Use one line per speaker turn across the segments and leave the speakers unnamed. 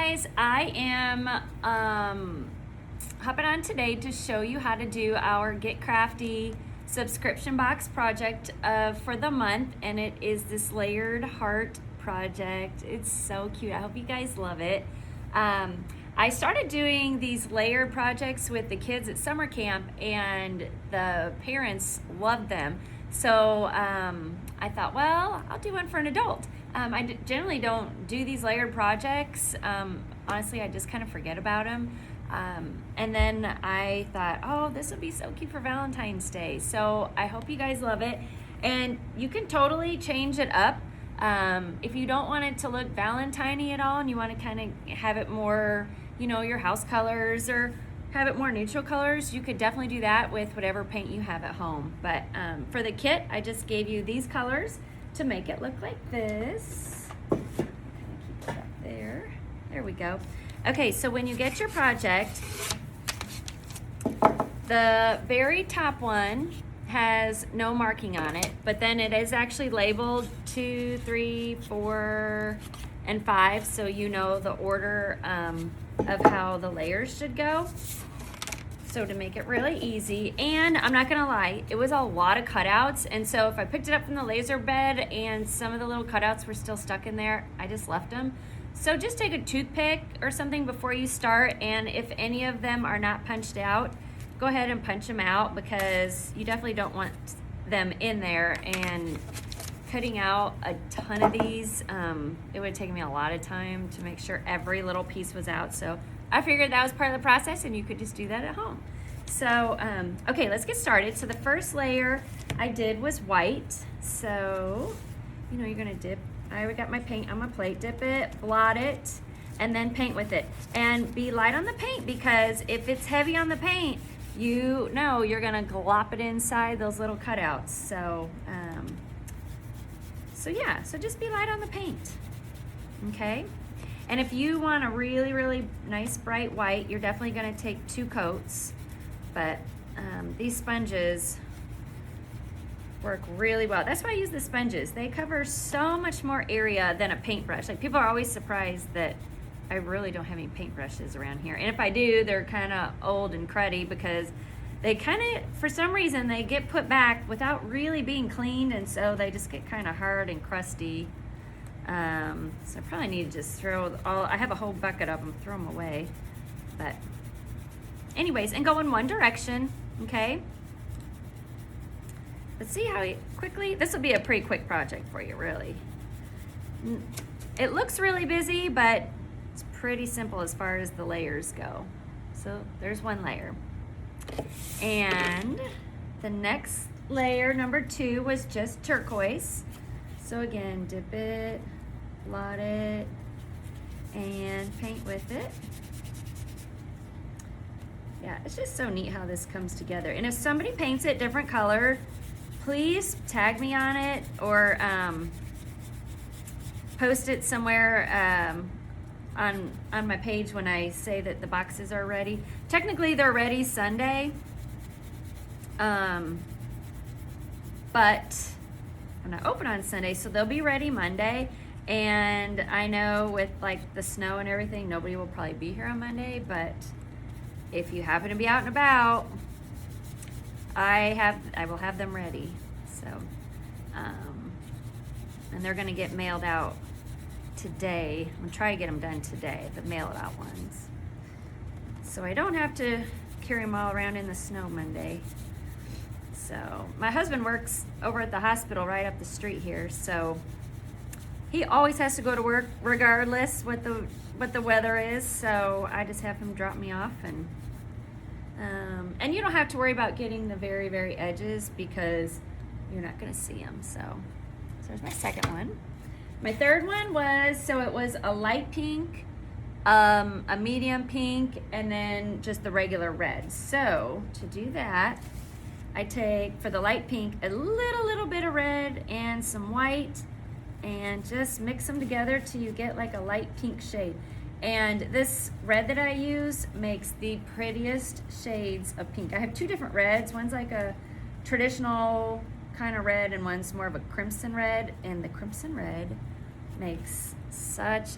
guys, I am hopping on today to show you how to do our Get Crafty subscription box project for the month, and it is this layered heart project. It's so cute. I hope you guys love it. I started doing these layered projects with the kids at summer camp, and the parents loved them. So I thought, well, I'll do one for an adult. I generally don't do these layered projects. Honestly, I just kind of forget about them. And then I thought, oh, this would be so cute for Valentine's Day. So I hope you guys love it. And you can totally change it up. If you don't want it to look Valentine-y at all and you want to kind of have it more, you know, your house colors, or have it more neutral colors, you could definitely do that with whatever paint you have at home. But for the kit, I just gave you these colors to make it look like this. Kind of keep it up there. There we go. Okay, so when you get your project, the very top one has no marking on it, but then it is actually labeled 2, 3, 4, and 5, so you know the order of how the layers should go. So to make it really easy, and I'm not gonna lie, it was a lot of cutouts, and so if I picked it up from the laser bed and some of the little cutouts were still stuck in there, I just left them. So just take a toothpick or something before you start, and if any of them are not punched out, go ahead and punch them out, because you definitely don't want them in there. And cutting out a ton of these, it would take me a lot of time to make sure every little piece was out. So I figured that was part of the process, and you could just do that at home. So, okay, let's get started. So the first layer I did was white. So, you know, you're gonna dip, I already got my paint on my plate, dip it, blot it, and then paint with it. And be light on the paint, because if it's heavy on the paint, you know you're gonna glop it inside those little cutouts. So, so yeah, so just be light on the paint, okay? And if you want a really, really nice bright white, you're definitely gonna take 2 coats, but these sponges work really well. That's why I use the sponges. They cover so much more area than a paintbrush. Like, people are always surprised that I really don't have any paintbrushes around here. And if I do, they're kind of old and cruddy, because they kind of, for some reason, they get put back without really being cleaned, and so they just get kind of hard and crusty. So I probably need to just throw all, I have a whole bucket of them, throw them away. But anyways, and go in one direction, okay? Let's see how quickly, this will be a pretty quick project for you, really. It looks really busy, but it's pretty simple as far as the layers go. So there's one layer. And the next layer, number 2, was just turquoise. So again, dip it, blot it, and paint with it. Yeah, it's just so neat how this comes together. And if somebody paints it different color, please tag me on it, or post it somewhere on my page when I say that the boxes are ready. Technically, they're ready Sunday, but I'm not open on Sunday, so they'll be ready Monday. And I know with like the snow and everything, nobody will probably be here on Monday, but if you happen to be out and about, I will have them ready. So, and they're gonna get mailed out today. I'm gonna try to get them done today, the mail it out ones. So I don't have to carry them all around in the snow Monday. So my husband works over at the hospital right up the street here, so he always has to go to work regardless what the weather is. So I just have him drop me off, and you don't have to worry about getting the very, very edges, because you're not gonna see them. So there's my second one. My third one was, so it was a light pink, a medium pink, and then just the regular red. So to do that, I take, for the light pink, a little bit of red and some white, and just mix them together till you get like a light pink shade. And this red that I use makes the prettiest shades of pink. I have 2 different reds. One's like a traditional kind of red, and one's more of a crimson red. And the crimson red makes such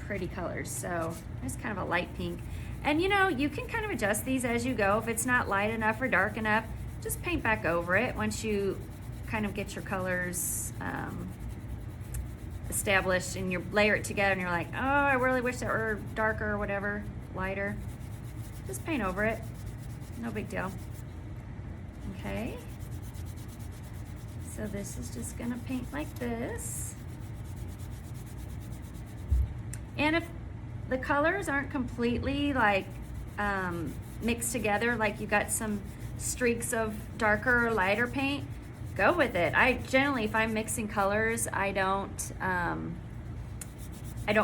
pretty colors. So there's kind of a light pink. And you know, you can kind of adjust these as you go. If it's not light enough or dark enough, just paint back over it once you kind of get your colors established and you layer it together and you're like, oh, I really wish that were darker or whatever, lighter. Just paint over it, no big deal. Okay, so this is just gonna paint like this. And if the colors aren't completely like mixed together, like you got some streaks of darker or lighter paint, go with it. I generally, if I'm mixing colors, I don't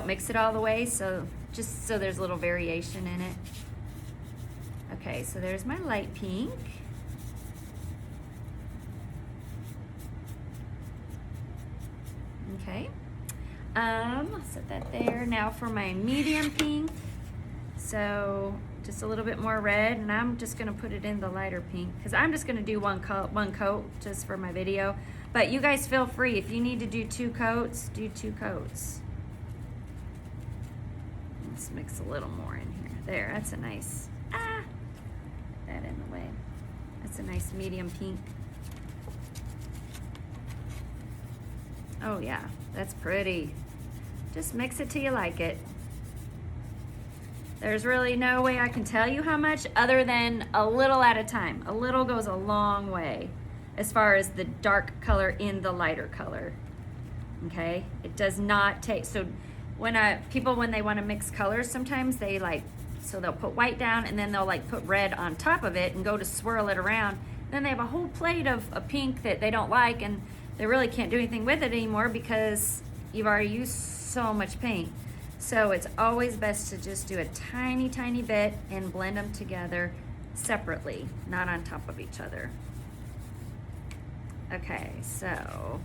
mix it all the way, so just so there's a little variation in it. Okay, so there's my light pink. Okay, I'll set that there. Now for my medium pink. So just a little bit more red, and I'm just gonna put it in the lighter pink because I'm just gonna do one coat just for my video. But you guys feel free, if you need to do 2 coats, do 2 coats. Let's mix a little more in here. There, that's a nice, that in the way. That's a nice medium pink. Oh yeah, that's pretty. Just mix it till you like it. There's really no way I can tell you how much other than a little at a time. A little goes a long way as far as the dark color in the lighter color, okay? It does not take, so when people, when they wanna mix colors, sometimes they like, so they'll put white down and then they'll like put red on top of it and go to swirl it around. Then they have a whole plate of a pink that they don't like and they really can't do anything with it anymore because you've already used so much paint. So it's always best to just do a tiny, tiny bit and blend them together separately, not on top of each other. Okay, so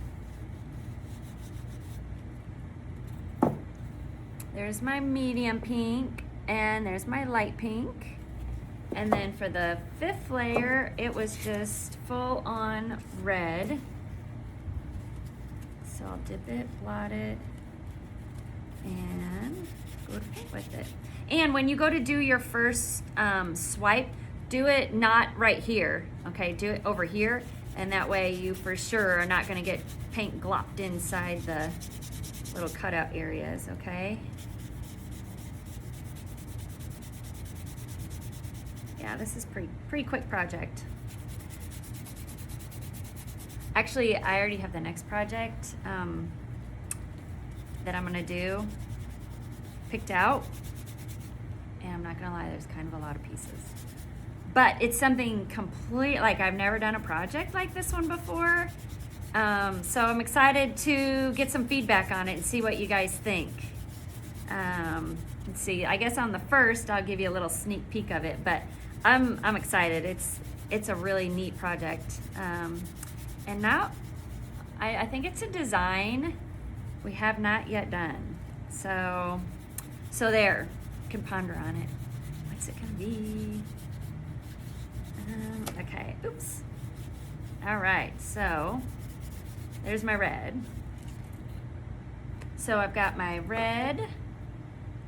there's my medium pink and there's my light pink. And then for the 5th layer, it was just full on red. So I'll dip it, blot it, and go to paint with it. And when you go to do your first swipe, do it not right here, okay? Do it over here, and that way you for sure are not gonna get paint glopped inside the little cutout areas, okay? Yeah, this is pretty quick project. Actually, I already have the next project that I'm gonna do picked out, and I'm not gonna lie, there's kind of a lot of pieces, but it's something complete, like I've never done a project like this one before, so I'm excited to get some feedback on it and see what you guys think. Let's see, I guess on the first I'll give you a little sneak peek of it, but I'm excited. It's a really neat project. And now I think it's a design we have not yet done. So there, you can ponder on it. What's it gonna be? Okay, oops. All right, so there's my red. So I've got my red,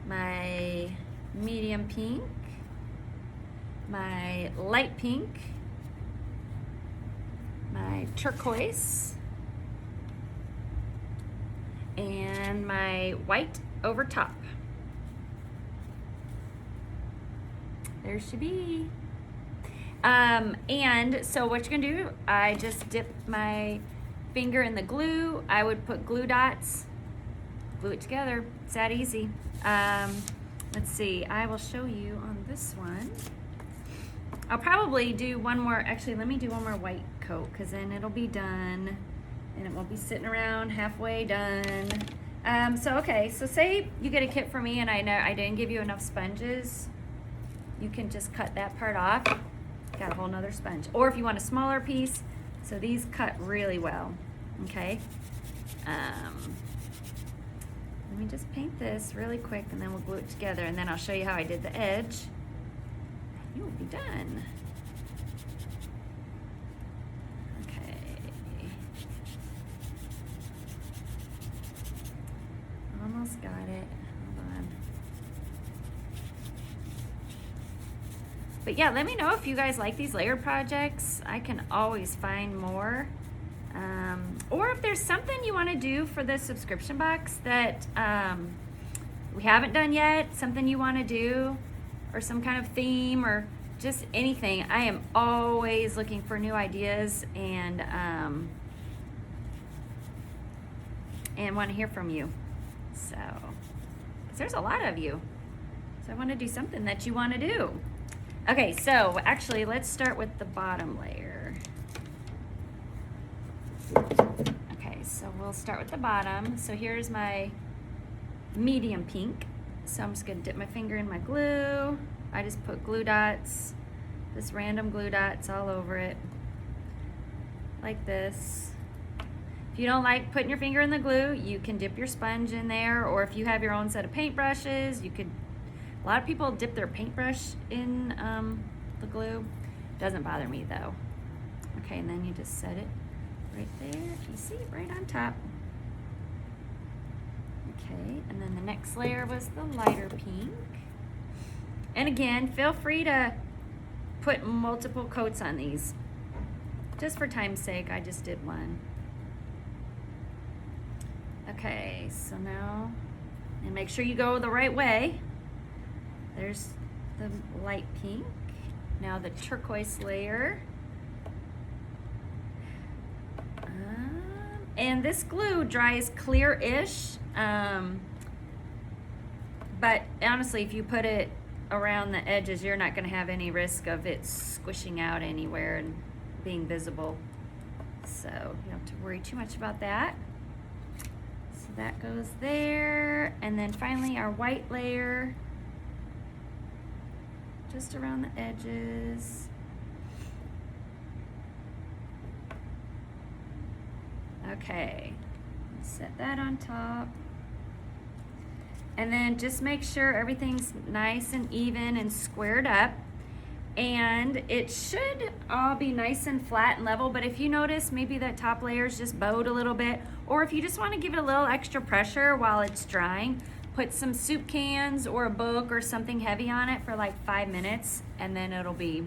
my medium pink, my light pink, my turquoise, and my white over top. There should be. And so what you're gonna do, I just dip my finger in the glue. I would put glue dots, glue it together. It's that easy. Let's see, I will show you on this one. I'll probably do one more, actually let me do one more white coat because then it'll be done and it won't be sitting around halfway done. Okay, so say you get a kit from me and I know I didn't give you enough sponges, you can just cut that part off. Got a whole nother sponge. Or if you want a smaller piece, so these cut really well, okay? Let me just paint this really quick and then we'll glue it together and then I'll show you how I did the edge. You will be done. Okay. Almost got it. Hold on. But yeah, let me know if you guys like these layered projects. I can always find more. Or if there's something you want to do for the subscription box that we haven't done yet, something you want to do, or some kind of theme, or just anything. I am always looking for new ideas and want to hear from you. So, 'cause there's a lot of you. So I want to do something that you want to do. Okay, so actually let's start with the bottom layer. Okay, so we'll start with the bottom. So here's my medium pink. So I'm just gonna dip my finger in my glue. I just put glue dots, just random glue dots all over it, like this. If you don't like putting your finger in the glue, you can dip your sponge in there, or if you have your own set of paintbrushes, you could, a lot of people dip their paintbrush in the glue. Doesn't bother me though. Okay, and then you just set it right there. You see, right on top. Okay, and then the next layer was the lighter pink. And again, feel free to put multiple coats on these. Just for time's sake, I just did one. Okay, so now, and make sure you go the right way. There's the light pink. Now the turquoise layer. And this glue dries clear-ish, but honestly, if you put it around the edges, you're not going to have any risk of it squishing out anywhere and being visible. So you don't have to worry too much about that. So that goes there. And then finally our white layer, just around the edges. Okay, set that on top. And then just make sure everything's nice and even and squared up. And it should all be nice and flat and level, but if you notice maybe that top layer is just bowed a little bit, or if you just want to give it a little extra pressure while it's drying, put some soup cans or a book or something heavy on it for like 5 minutes, and then it'll be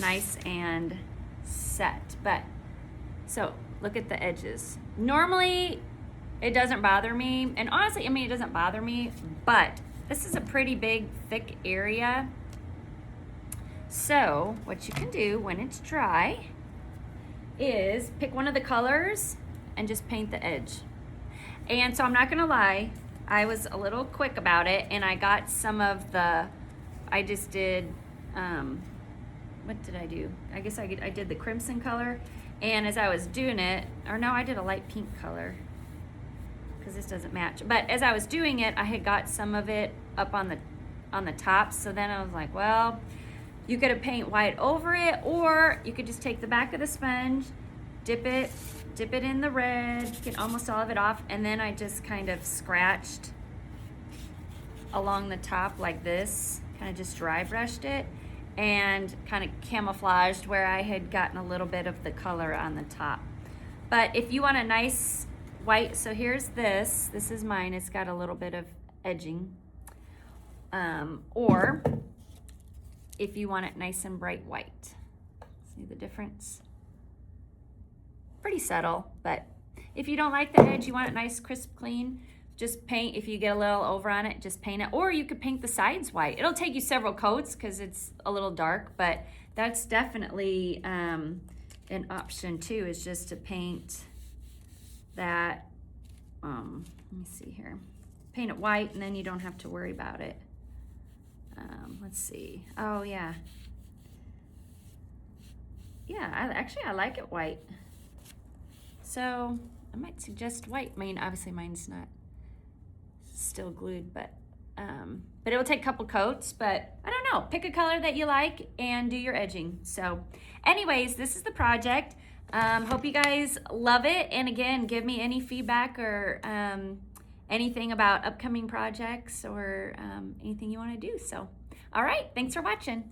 nice and set. But so look at the edges. Normally it doesn't bother me, and honestly, I mean, it doesn't bother me, but this is a pretty big thick area. So what you can do when it's dry is pick one of the colors and just paint the edge. And so I'm not gonna lie, I was a little quick about it, and I got some of the, I just did, what did I do? I guess I did the crimson color, and as I was doing it, or no, I did a light pink color, because this doesn't match. But as I was doing it, I had got some of it up on the top, so then I was like, well, you could have paint white over it, or you could just take the back of the sponge, dip it in the red, get almost all of it off, and then I just kind of scratched along the top like this, kind of just dry brushed it, and kind of camouflaged where I had gotten a little bit of the color on the top. But if you want a nice white, so here's this is mine, it's got a little bit of edging, or if you want it nice and bright white. See the difference? Pretty subtle, but if you don't like the edge, you want it nice, crisp, clean, just paint. If you get a little over on it, just paint it, or you could paint the sides white. It'll take you several coats because it's a little dark, but that's definitely an option too, is just to paint that, let me see here, paint it white, and then you don't have to worry about it. Let's see. Oh yeah. Yeah, I like it white. So I might suggest white. I mean, obviously mine's not still glued, but it will take a couple coats, but I don't know. Pick a color that you like and do your edging. So anyways, this is the project. Hope you guys love it. And again, give me any feedback or anything about upcoming projects or anything you want to do. So, all right, thanks for watching.